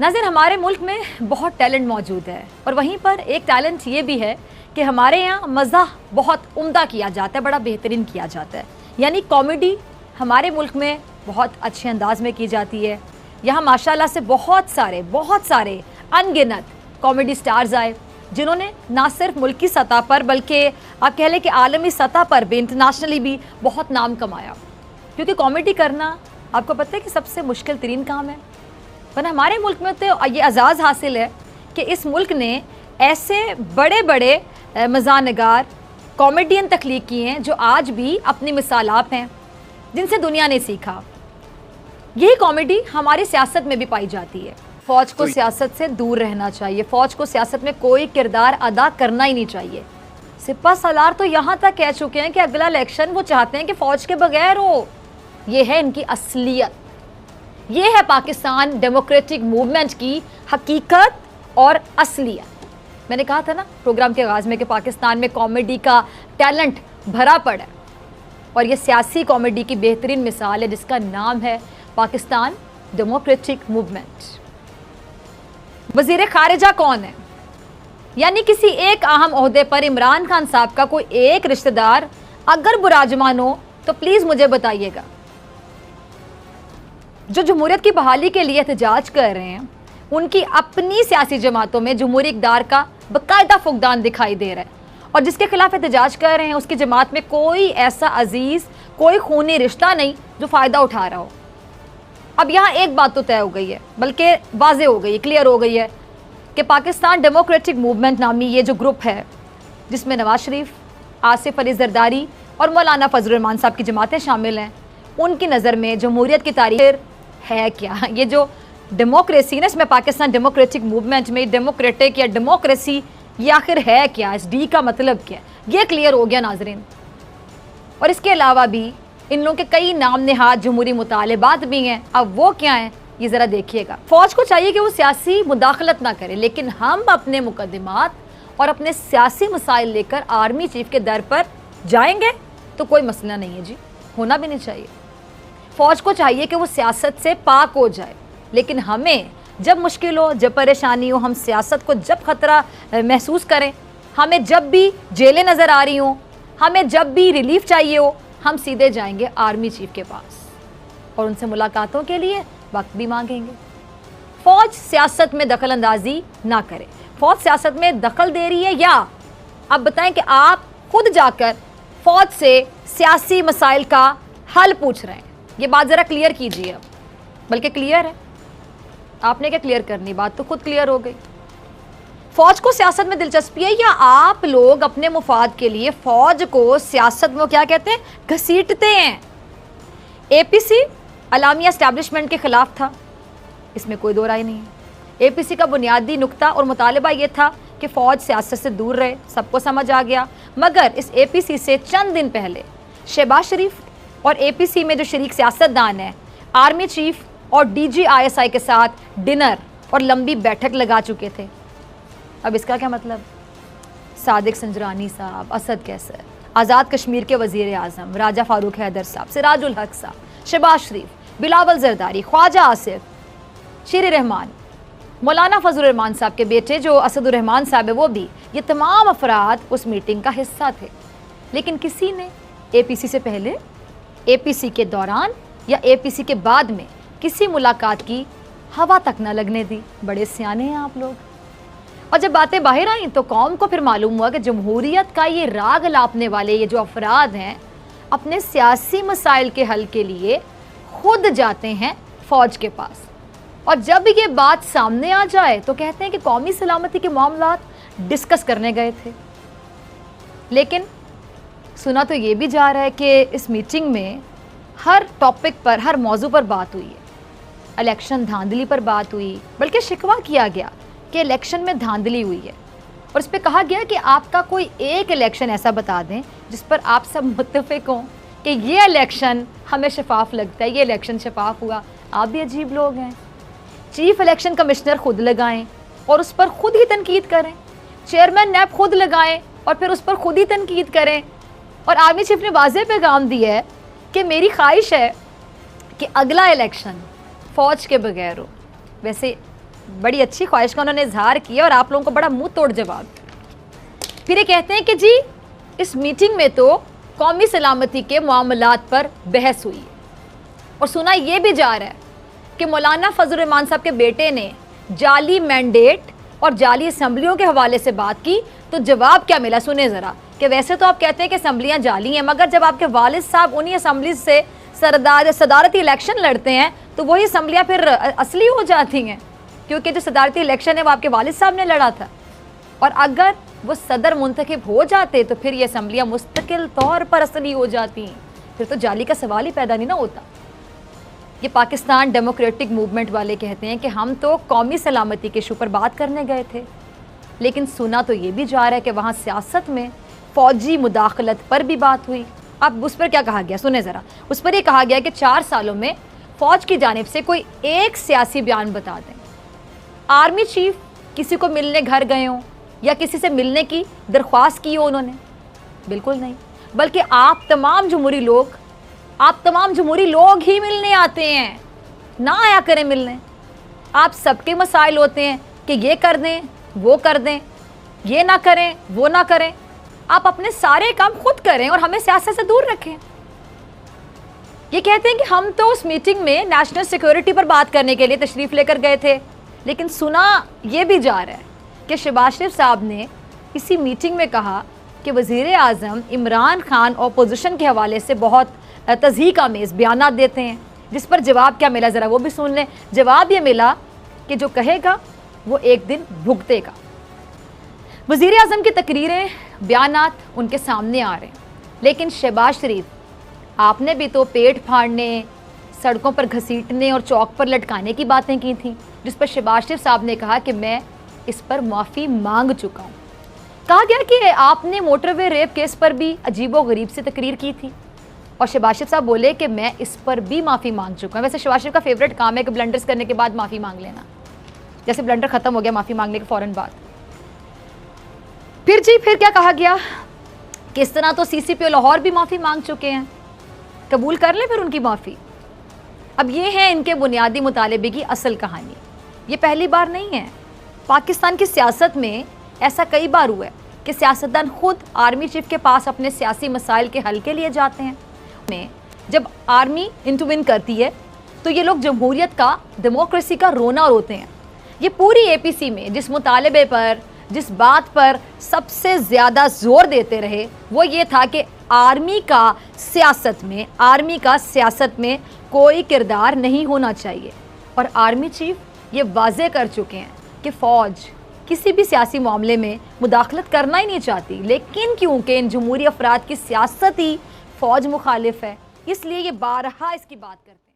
नाज़रीन, हमारे मुल्क में बहुत टैलेंट मौजूद है और वहीं पर एक टैलेंट ये भी है कि हमारे यहाँ मज़ाह बहुत उम्दा किया जाता है, बड़ा बेहतरीन किया जाता है। यानी कॉमेडी हमारे मुल्क में बहुत अच्छे अंदाज में की जाती है। यहाँ माशाल्लाह से बहुत सारे अनगिनत कॉमेडी स्टार्स आए जिन्होंने ना सिर्फ मुल्की सतह पर बल्कि आप कह लें कि आलमी सतह पर भी, इंटरनेशनली भी बहुत नाम कमाया। क्योंकि कॉमेडी करना आपको पता है कि सबसे मुश्किल तरीन काम है। वरना हमारे मुल्क में तो ये एजाज़ हासिल है कि इस मुल्क ने ऐसे बड़े बड़े मज़ाहनगार कॉमेडियन तख्लीक किए हैं जो आज भी अपनी मिसाल आप हैं, जिनसे दुनिया ने सीखा। यही कॉमेडी हमारी सियासत में भी पाई जाती है। फ़ौज को सियासत से दूर रहना चाहिए, फ़ौज को सियासत में कोई किरदार अदा करना ही नहीं चाहिए। सिपा सलार तो यहाँ तक कह चुके हैं कि अगला इलेक्शन वो चाहते हैं कि फ़ौज के बगैर हो। ये है इनकी असलियत, ये है पाकिस्तान डेमोक्रेटिक मूवमेंट की हकीकत और असलियत। मैंने कहा था ना प्रोग्राम के आगाज़ में कि पाकिस्तान में कॉमेडी का टैलेंट भरा पड़ा है और ये सियासी कॉमेडी की बेहतरीन मिसाल है जिसका नाम है पाकिस्तान डेमोक्रेटिक मूवमेंट। वज़ीर ख़ारिजा कौन है? यानी किसी एक अहम ओहदे पर इमरान खान साहब का कोई एक रिश्तेदार अगर बुराजमान हो तो प्लीज़ मुझे बताइएगा। जो जमहूरियत की बहाली के लिए एहतजाज कर रहे हैं उनकी अपनी सियासी जमातों में जमहूरी इक़्तिदार का बाकायदा फुक़दान दिखाई दे रहा है और जिसके खिलाफ एहतजाज कर रहे हैं उसकी जमात में कोई ऐसा अजीज़, कोई खूनी रिश्ता नहीं जो फ़ायदा उठा रहा हो। अब यहाँ एक बात तो तय हो गई है, बल्कि वाज़ेह हो गई है, क्लियर हो गई है कि पाकिस्तान डेमोक्रेटिक मूवमेंट नामी ये जो ग्रुप है जिसमें नवाज शरीफ, आसिफ अली ज़रदारी और मौलाना फजल रहमान साहब की जमातें शामिल हैं, उनकी नज़र में जमहूरियत की तारीख है क्या? ये जो डेमोक्रेसी ना, इसमें पाकिस्तान डेमोक्रेटिक मूवमेंट में डेमोक्रेटिक या डेमोक्रेसी ये आखिर है क्या? इस डी का मतलब क्या? ये क्लियर हो गया नाजरीन। और इसके अलावा भी इन लोगों के कई नाम नेहाद जमहूरी मुतालबात भी हैं। अब वो क्या हैं ये ज़रा देखिएगा। फ़ौज को चाहिए कि वो सियासी मुदाखलत ना करे, लेकिन हम अपने मुकदमात और अपने सियासी मसाइल लेकर आर्मी चीफ के दर पर जाएंगे तो कोई मसला नहीं है जी, होना भी नहीं चाहिए। फ़ौज को चाहिए कि वो सियासत से पाक हो जाए, लेकिन हमें जब मुश्किल हो, जब परेशानी हो, हम सियासत को जब ख़तरा महसूस करें, हमें जब भी जेलें नज़र आ रही हों, हमें जब भी रिलीफ चाहिए हो, हम सीधे जाएंगे आर्मी चीफ के पास और उनसे मुलाकातों के लिए वक्त भी मांगेंगे। फ़ौज सियासत में दखल अंदाजी ना करे। फ़ौज सियासत में दखल दे रही है या आप बताएं कि आप खुद जाकर फ़ौज से सियासी मसाइल का हल पूछ रहे हैं? ये बात ज़रा क्लियर कीजिए। अब बल्कि क्लियर है, आपने क्या क्लियर करनी, बात तो खुद क्लियर हो गई। फ़ौज को सियासत में दिलचस्पी है या आप लोग अपने मुफाद के लिए फ़ौज को सियासत में क्या कहते हैं, घसीटते हैं? APC अलामिया एस्टैब्लिशमेंट के ख़िलाफ़ था, इसमें कोई दो राय नहीं है। APC का बुनियादी नुक्ता और मुतालबा ये था कि फ़ौज सियासत से दूर रहे, सबको समझ आ गया। मगर इस APC से चंद दिन पहले शहबाज शरीफ और APC में जो शरीक सियासतदान है, आर्मी चीफ और DG ISI के साथ डिनर और लंबी बैठक लगा चुके थे। अब इसका क्या मतलब? सादिक संजरानी साहब, असद कैसर, आज़ाद कश्मीर के वज़ीर आज़म राजा फ़ारूक हैदर साहब, सिराजुल हक साहब, शहबाज शरीफ, बिलावल ज़रदारी, ख्वाजा आसिफ, शेर रहमान, मौलाना फजल रहमान साहब के बेटे जो असदुर रहमान साहब है वो भी, ये तमाम अफराद उस मीटिंग का हिस्सा थे। लेकिन किसी ने APC से पहले, APC के दौरान या APC के बाद में किसी मुलाकात की हवा तक न लगने दी। बड़े सियाने हैं आप लोग। और जब बातें बाहर आई तो कौम को फिर मालूम हुआ कि जमहूरियत का ये राग लापने वाले ये जो अफराद हैं अपने सियासी मसाइल के हल के लिए खुद जाते हैं फ़ौज के पास, और जब ये बात सामने आ जाए तो कहते हैं कि कौमी सलामती के मामलात डिस्कस करने गए थे। लेकिन सुना तो ये भी जा रहा है कि इस मीटिंग में हर टॉपिक पर, हर मौजू पर बात हुई है। इलेक्शन धांधली पर बात हुई, बल्कि शिकवा किया गया कि इलेक्शन में धांधली हुई है और इस पर कहा गया कि आपका कोई एक इलेक्शन ऐसा बता दें जिस पर आप सब मुत्तफिक हों कि ये इलेक्शन हमें शफाफ लगता है, ये इलेक्शन शफाफ हुआ। आप भी अजीब लोग हैं। चीफ इलेक्शन कमिश्नर खुद लगाएं और उस पर खुद ही तनकीद करें, चेयरमैन नैब खुद लगाएं और फिर उस पर खुद ही तनकीद करें। और आर्मी चीफ ने वाज़ेह पैगाम दिया है कि मेरी ख्वाहिश है कि अगला इलेक्शन फ़ौज के बगैर हो। वैसे बड़ी अच्छी ख्वाहिश का उन्होंने इजहार किया और आप लोगों को बड़ा मुंह तोड़ जवाब। फिर ये कहते हैं कि जी इस मीटिंग में तो कौमी सलामती के मामलात पर बहस हुई और सुना ये भी जा रहा है कि मौलाना फजल रहमान साहब के बेटे ने जाली मैंडेट और जाली असम्बलियों के हवाले से बात की। तो जवाब क्या मिला, सुने ज़रा, कि वैसे तो आप कहते हैं कि असम्बलियाँ जाली हैं, मगर जब आपके वालिद साहब उन्हीं असम्बली से सदारती इलेक्शन लड़ते हैं तो वही असम्बलियाँ फिर असली हो जाती हैं, क्योंकि जो सदारती इलेक्शन है वो आपके वालिद साहब ने लड़ा था। और अगर वो सदर मुंतखब हो जाते तो फिर ये असम्बलियाँ मुस्तकिल तौर पर असली हो जाती हैं, फिर तो जाली का सवाल ही पैदा नहीं ना होता। ये पाकिस्तान डेमोक्रेटिक मूवमेंट वाले कहते हैं कि हम तो कौमी सलामती के इशू पर बात करने गए थे, लेकिन सुना तो ये भी जा रहा है कि वहाँ सियासत में फ़ौजी मुदाखलत पर भी बात हुई। अब उस पर क्या कहा गया, सुने ज़रा। उस पर यह कहा गया कि 4 सालों में फ़ौज की जानिब से कोई एक सियासी बयान बता दें। आर्मी चीफ किसी को मिलने घर गए हों या किसी से मिलने की दरख्वास्त की हो उन्होंने? बिल्कुल नहीं, बल्कि आप तमाम जमहूरी लोग ही मिलने आते हैं, ना आया करें मिलने। आप सबके मसाइल होते हैं कि ये कर दें, वो कर दें, ये ना करें, वो ना करें। आप अपने सारे काम खुद करें और हमें सियासत से दूर रखें। ये कहते हैं कि हम तो उस मीटिंग में नेशनल सिक्योरिटी पर बात करने के लिए तशरीफ़ लेकर गए थे, लेकिन सुना ये भी जा रहा है कि शहबाज शरीफ साहब ने इसी मीटिंग में कहा कि वज़ीर आज़म इमरान खान अपोजिशन के हवाले से बहुत तज़हीक आमेज़ बयानात देते हैं, जिस पर जवाब क्या मिला ज़रा वो भी सुन लें। जवाब ये मिला कि जो कहेगा वो एक दिन भुगतेगा। वज़ीर आज़म की तकरीरें, बयानात उनके सामने आ रहे हैं, लेकिन शहबाज शरीफ आपने भी तो पेट फाड़ने, सड़कों पर घसीटने और चौक पर लटकाने की बातें की थी, जिस पर शहबाज शरीफ साहब ने कहा कि मैं इस पर माफ़ी मांग चुका हूँ। कहा गया कि आपने मोटरवे रेप केस पर भी अजीबो गरीब से तकरीर की थी और शहबाज शरीफ साहब बोले कि मैं इस पर भी माफ़ी मांग चुका हूँ। वैसे शहबाज शरीफ का फेवरेट काम है कि ब्लंडर्स करने के बाद माफ़ी मांग लेना, जैसे ब्लंडर ख़त्म हो गया माफ़ी मांगने के फ़ौरन बाद। फिर क्या कहा गया कि इस तरह तो CCP लाहौर भी माफ़ी मांग चुके हैं, कबूल कर लें फिर उनकी माफ़ी। अब ये है इनके बुनियादी मुतालबे की असल कहानी। ये पहली बार नहीं है, पाकिस्तान की सियासत में ऐसा कई बार हुआ है कि सियासतदान खुद आर्मी चीफ के पास अपने सियासी मसाइल के हल के लिए जाते हैं। में जब आर्मी इंटरवीन करती है तो ये लोग जमहूरियत का, डेमोक्रेसी का रोना रोते हैं। ये पूरी APC में जिस मुतालबे पर, जिस बात पर सबसे ज़्यादा जोर देते रहे वो ये था कि आर्मी का सियासत में कोई किरदार नहीं होना चाहिए। और आर्मी चीफ ये वाज़े कर चुके हैं कि फ़ौज किसी भी सियासी मामले में मुदाखलत करना ही नहीं चाहती, लेकिन क्योंकि इन जमहूरी अफराद की सियासत ही फ़ौज मुखालिफ है, इसलिए ये बारहा इसकी बात करते हैं।